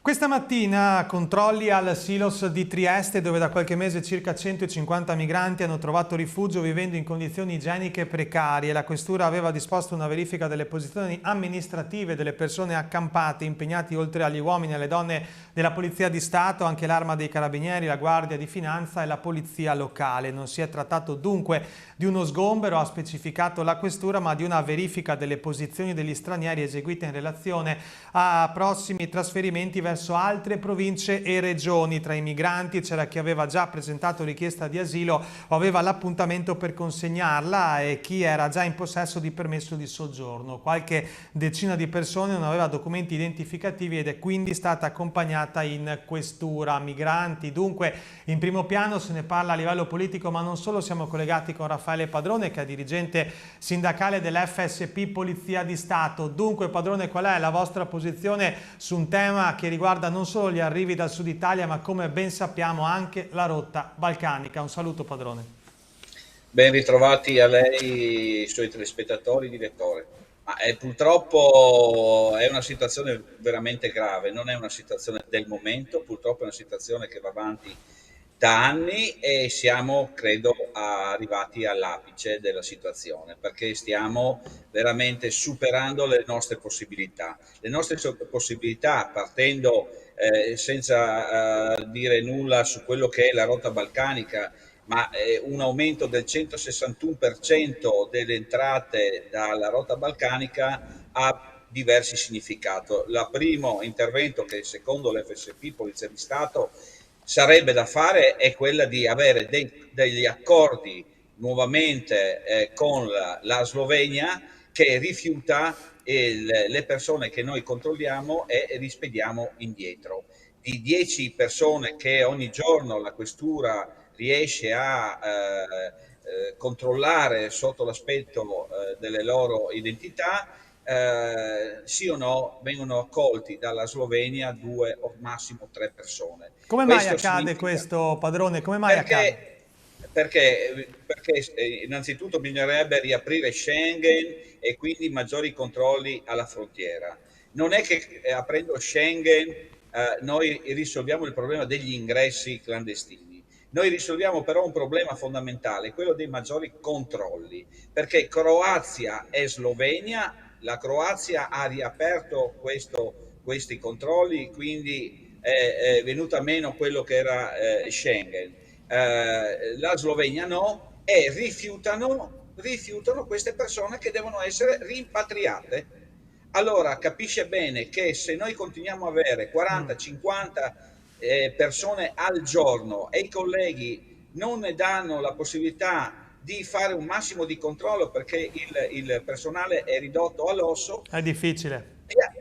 Questa mattina controlli al Silos di Trieste, dove da qualche mese circa 150 migranti hanno trovato rifugio vivendo in condizioni igieniche precarie. La questura aveva disposto una verifica delle posizioni amministrative delle persone accampate, impegnati oltre agli uomini e alle donne della Polizia di Stato, anche l'Arma dei Carabinieri, la Guardia di Finanza e la Polizia locale. Non si è trattato dunque di uno sgombero, ha specificato la questura, ma di una verifica delle posizioni degli stranieri eseguite in relazione a prossimi trasferimenti verso altre province e regioni. Tra i migranti c'era chi aveva già presentato richiesta di asilo o aveva l'appuntamento per consegnarla e chi era già in possesso di permesso di soggiorno. Qualche decina di persone non aveva documenti identificativi ed è quindi stata accompagnata in questura. Migranti dunque in primo piano, se ne parla a livello politico, ma non solo. Siamo collegati con Raffaele Padrone, che è dirigente sindacale dell'FSP Polizia di Stato. Dunque Padrone, qual è la vostra posizione su un tema che riguarda non solo gli arrivi dal sud Italia, ma come ben sappiamo anche la rotta balcanica? Un saluto Padrone. Ben ritrovati a lei, i suoi telespettatori, direttore. Purtroppo è una situazione veramente grave, non è una situazione del momento, purtroppo è una situazione che va avanti da anni e siamo, credo, arrivati all'apice della situazione, perché stiamo veramente superando le nostre possibilità. Le nostre possibilità, partendo senza dire nulla su quello che è la rotta balcanica, ma un aumento del 161% delle entrate dalla rotta balcanica ha diversi significati. Il primo intervento, che secondo l'FSP Polizia di Stato sarebbe da fare, è quella di avere degli accordi nuovamente con la Slovenia, che rifiuta le persone che noi controlliamo e rispediamo indietro. Di 10 persone che ogni giorno la questura riesce a controllare sotto l'aspetto delle loro identità, sì o no vengono accolti dalla Slovenia 2 o massimo 3 persone. Come mai Questo accade significa questo, Padrone? Come mai accade? perché innanzitutto bisognerebbe riaprire Schengen e quindi maggiori controlli alla frontiera. Non è che aprendo Schengen noi risolviamo il problema degli ingressi clandestini. Noi risolviamo però un problema fondamentale, quello dei maggiori controlli, perché Croazia e Slovenia, la Croazia ha riaperto questi controlli, quindi è venuta meno quello che era Schengen. La Slovenia no, e rifiutano queste persone che devono essere rimpatriate. Allora capisce bene che se noi continuiamo a avere 40-50 persone al giorno e i colleghi non ne danno la possibilità di fare un massimo di controllo, perché il personale è ridotto all'osso. È difficile.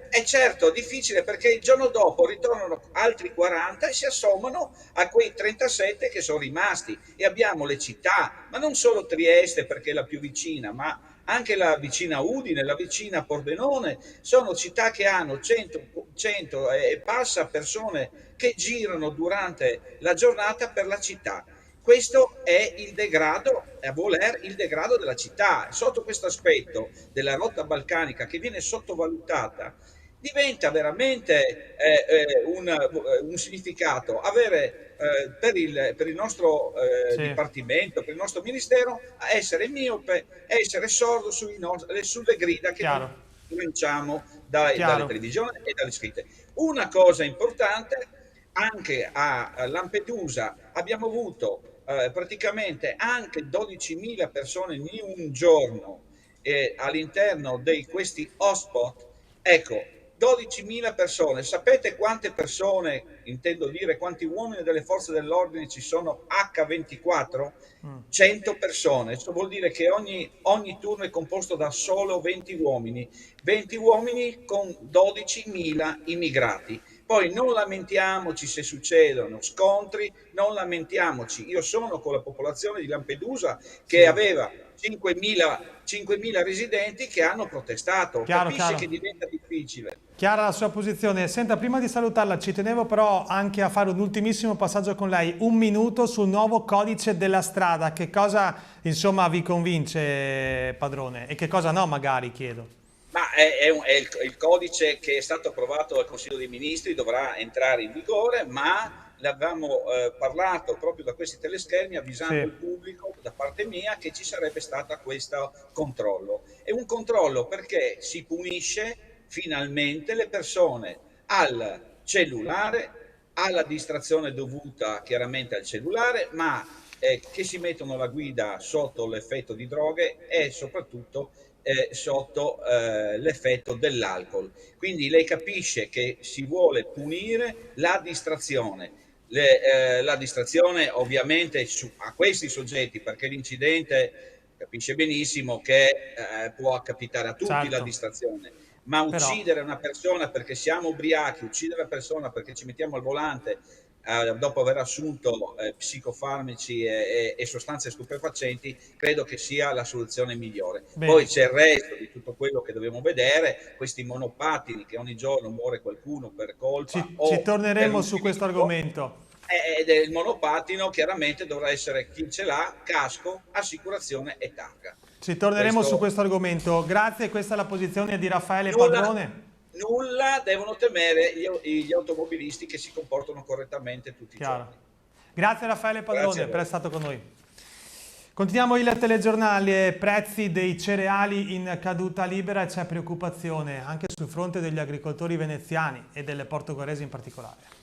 È certo, difficile, perché il giorno dopo ritornano altri 40 e si assommano a quei 37 che sono rimasti. E abbiamo le città, ma non solo Trieste perché è la più vicina, ma anche la vicina Udine, la vicina Pordenone, sono città che hanno 100 e passa persone che girano durante la giornata per la città. Questo è il degrado, a voler il degrado della città. Sotto questo aspetto della rotta balcanica, che viene sottovalutata, diventa veramente un significato avere per il nostro Sì, dipartimento, per il nostro ministero, a essere miope, essere sordo sulle grida che noi chiaro, lanciamo dalle chiaro. televisioni e dalle scritte. Una cosa importante, anche a Lampedusa abbiamo avuto praticamente anche 12.000 persone in un giorno all'interno di questi hotspot. Ecco, 12.000 persone. Sapete quante persone, intendo dire quanti uomini delle forze dell'ordine ci sono H24? 100 persone. Questo vuol dire che ogni turno è composto da solo 20 uomini con 12.000 immigrati. Poi non lamentiamoci se succedono scontri, non lamentiamoci. Io sono con la popolazione di Lampedusa, che Sì, aveva 5.000 residenti che hanno protestato. chiaro, Capisce che chiaro. diventa difficile. Chiara la sua posizione. Senta, prima di salutarla, ci tenevo però anche a fare un ultimissimo passaggio con lei. Un minuto sul nuovo codice della strada. Che cosa, insomma, vi convince, Padrone? E che cosa no, magari, chiedo. Ma è il codice che è stato approvato dal Consiglio dei Ministri, dovrà entrare in vigore, ma l'avevamo parlato proprio da questi teleschermi, avvisando il Sì, pubblico da parte mia che ci sarebbe stato questo controllo. È un controllo perché si punisce finalmente le persone al cellulare, alla distrazione dovuta chiaramente al cellulare, ma che si mettono alla guida sotto l'effetto di droghe e soprattutto sotto l'effetto dell'alcol. Quindi lei capisce che si vuole punire la distrazione. La distrazione ovviamente a questi soggetti, perché l'incidente capisce benissimo che può capitare a tutti la certo, distrazione, ma però uccidere una persona perché siamo ubriachi, uccidere una persona perché ci mettiamo al volante dopo aver assunto psicofarmaci e sostanze stupefacenti, credo che sia la soluzione migliore. Poi bene. c'è il resto di tutto quello che dobbiamo vedere, questi monopattini che ogni giorno muore qualcuno per colpa Ci o per torneremo su questo utilizzo, argomento. ed è il monopattino chiaramente dovrà essere chi ce l'ha, casco, assicurazione e targa. Ci torneremo su Questo questo argomento. Grazie, questa è la posizione di Raffaele nulla, Padrone. nulla devono temere gli automobilisti che si comportano correttamente tutti i Chiaro. giorni. Grazie Raffaele Grazie Padrone a per voi. essere stato con noi. Continuiamo il telegiornale, prezzi dei cereali in caduta libera e c'è preoccupazione anche sul fronte degli agricoltori veneziani e delle portoghesi in particolare.